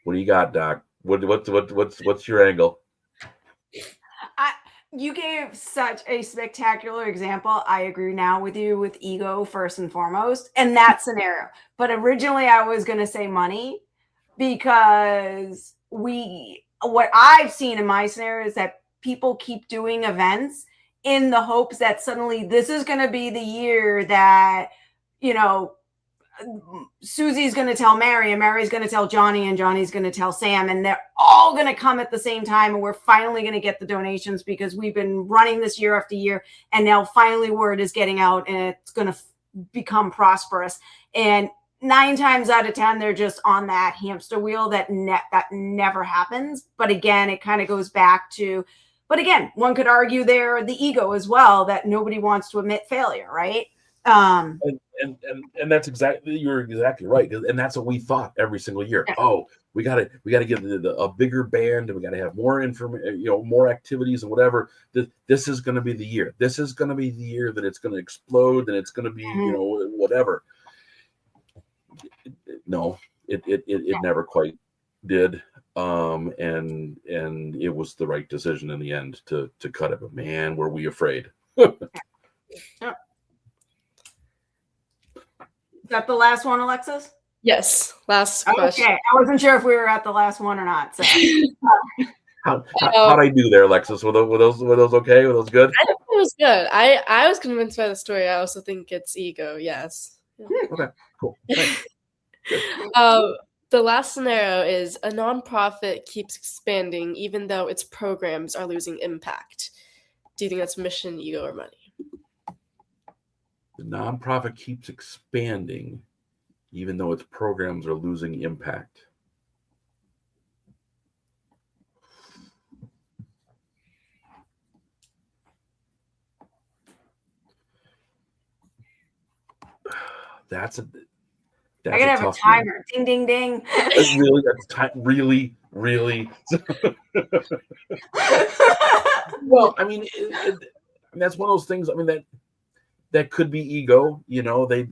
What do you got, Doc? What's your angle? You gave such a spectacular example. I agree now with you with ego first and foremost in that scenario. But originally I was going to say money, because what I've seen in my scenario is that people keep doing events in the hopes that suddenly this is going to be the year that, Susie's going to tell Mary, and Mary's going to tell Johnny, and Johnny's going to tell Sam, and they're all going to come at the same time, and we're finally going to get the donations because we've been running this year after year, and now finally word is getting out, and it's going to become prosperous. And 9 times out of 10, they're just on that hamster wheel that never happens. But again, it kind of goes back to, but again, one could argue there the ego as well, that nobody wants to admit failure, right? And that's you're exactly right, and that's what we thought every single year. Oh, we got to get a bigger band, and we got to have more information, more activities and whatever. This is going to be the year. This is going to be the year that it's going to explode, and it's going to be whatever. No, it never quite did, and it was the right decision in the end to cut it. But man, were we afraid. Is that the last one, Alexis? Yes, last question. Okay, I wasn't sure if we were at the last one or not. So, how'd I do there, Alexis? Were those okay? Were those good? I think it was good. I was convinced by the story. I also think it's ego. Yes. Okay. Cool. The last scenario is a nonprofit keeps expanding even though its programs are losing impact. Do you think that's mission, ego, or money? The nonprofit keeps expanding even though its programs are losing impact. That's I gotta have a timer. Ding, ding, ding. Really? That's time. Really? Well, I mean, that's one of those things. I mean, that could be ego. They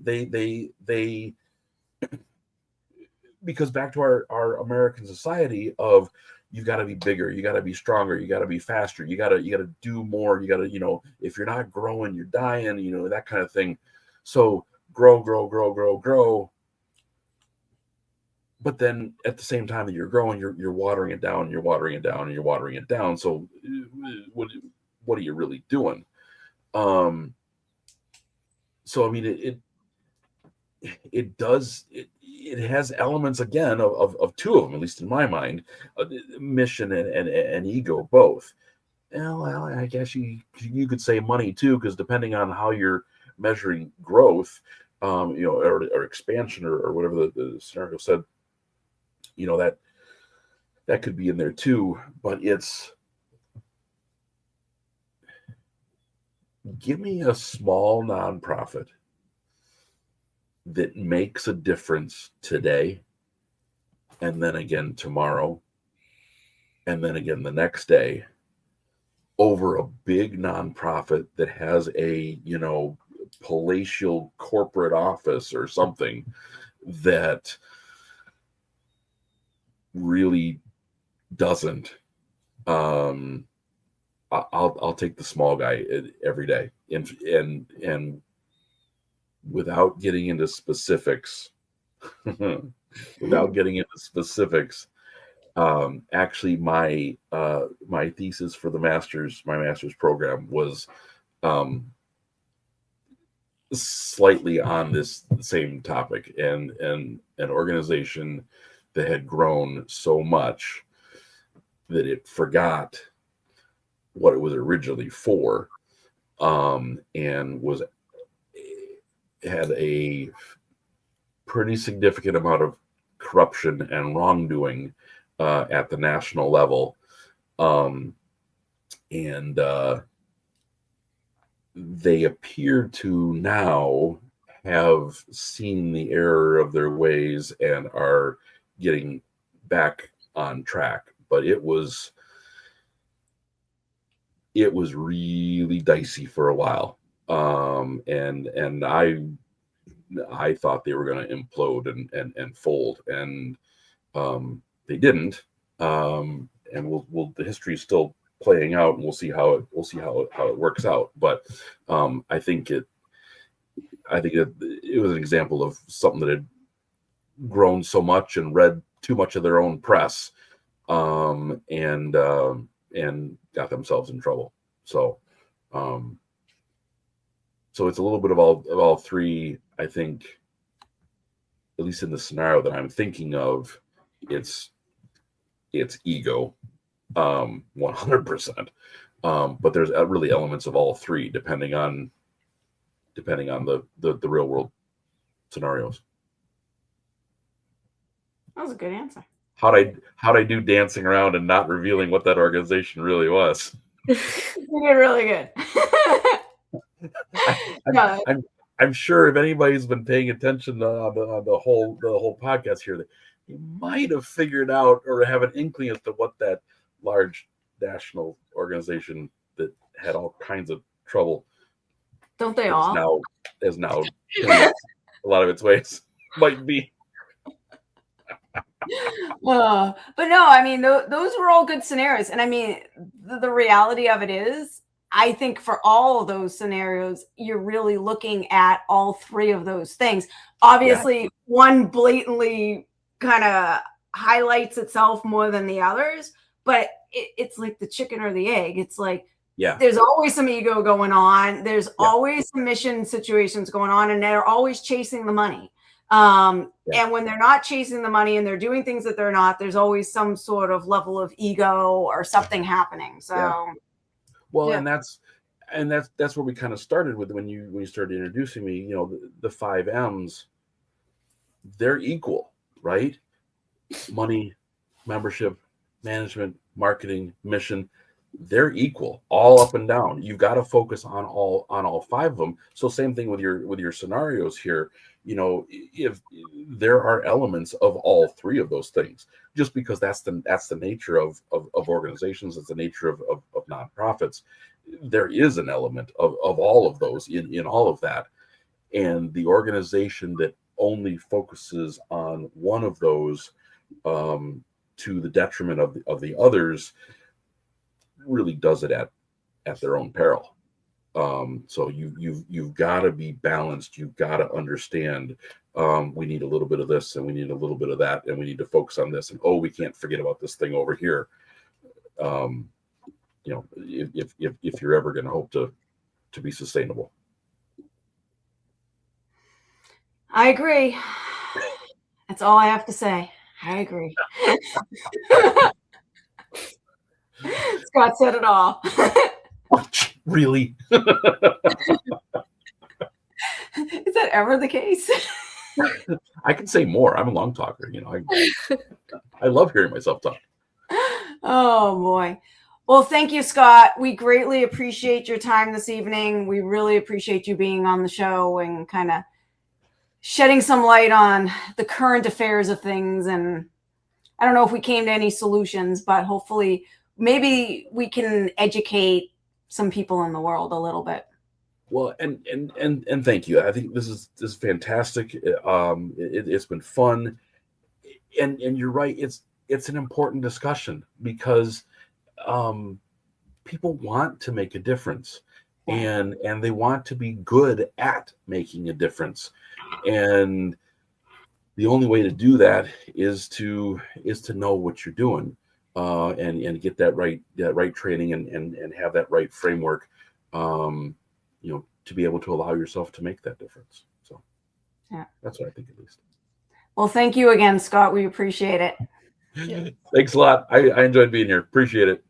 because back to our American society of, you've got to be bigger, you got to be stronger, you got to be faster, you got to do more, you got to, if you're not growing, you're dying, that kind of thing. So grow. But then at the same time that you're growing, you're watering it down, you're watering it down, and you're watering it down. So what are you really doing? So I mean, it does. It has elements again of two of them, at least in my mind, mission and ego both. Well, I guess you could say money too, because depending on how you're measuring growth, or expansion or whatever the scenario said, that could be in there too. But it's, give me a small nonprofit that makes a difference today, and then again tomorrow, and then again the next day, over a big nonprofit that has a palatial corporate office or something that really doesn't. I'll take the small guy every day, and without getting into specifics, actually my thesis for my master's program was slightly on this same topic, and an organization that had grown so much that it forgot what it was originally for, and had a pretty significant amount of corruption and wrongdoing at the national level, and they appear to now have seen the error of their ways and are getting back on track. But it was really dicey for a while, and I thought they were going to implode and fold, and they didn't. And the history is still playing out, and we'll see how it works out. But I think it was an example of something that had grown so much and read too much of their own press, and got themselves in trouble. So it's a little bit of all three. I think, at least in the scenario that I'm thinking of, it's ego, 100%. But there's really elements of all three, depending on the real world scenarios. That was a good answer. How'd I do dancing around and not revealing what that organization really was? You did really good. I'm sure if anybody's been paying attention on the whole podcast here, that you might have figured out or have an inkling as to what that large national organization that had all kinds of trouble. Don't they all? Is now a lot of its ways might be. But no, I mean, those were all good scenarios. And I mean, the reality of it is, I think for all of those scenarios, you're really looking at all three of those things. Obviously, one blatantly kind of highlights itself more than the others, but it's like the chicken or the egg. It's like, there's always some ego going on. There's always some mission situations going on, and they're always chasing the money. And when they're not chasing the money and they're doing things that they're not, there's always some sort of level of ego or something happening. So, and that's where we kind of started with when you started introducing me. You know, the 5 M's, they're equal, right? Money, membership, management, marketing, mission. They're equal, all up and down. You've got to focus on all 5 of them. So same thing with your scenarios here. You know, if there are elements of all 3 of those things, just because that's the nature of organizations, it's the nature of nonprofits. There is an element of all of those in all of that, and the organization that only focuses on one of those to the detriment of the others really does it at their own peril. So you've got to be balanced. You've got to understand we need a little bit of this and we need a little bit of that, and we need to focus on this, and we can't forget about this thing over here. You know, if you're ever going to hope to be sustainable. I agree. That's all I have to say. I agree. Scott said it all. Really? Is that ever the case? I can say more. I'm a long talker. You know, I love hearing myself talk. Oh boy. Well, thank you, Scott. We greatly appreciate your time this evening. We really appreciate you being on the show and kind of shedding some light on the current affairs of things. And I don't know if we came to any solutions, but hopefully maybe we can educate some people in the world a little bit. Well, and thank you. I think this is fantastic. It's been fun, and you're right. It's an important discussion because people want to make a difference, and they want to be good at making a difference, and the only way to do that is to know what you're doing, and get that right training and have that right framework. You know, to be able to allow yourself to make that difference. So that's what I think, at least. Well, thank you again, Scott. We appreciate it. Thanks a lot. I enjoyed being here. Appreciate it.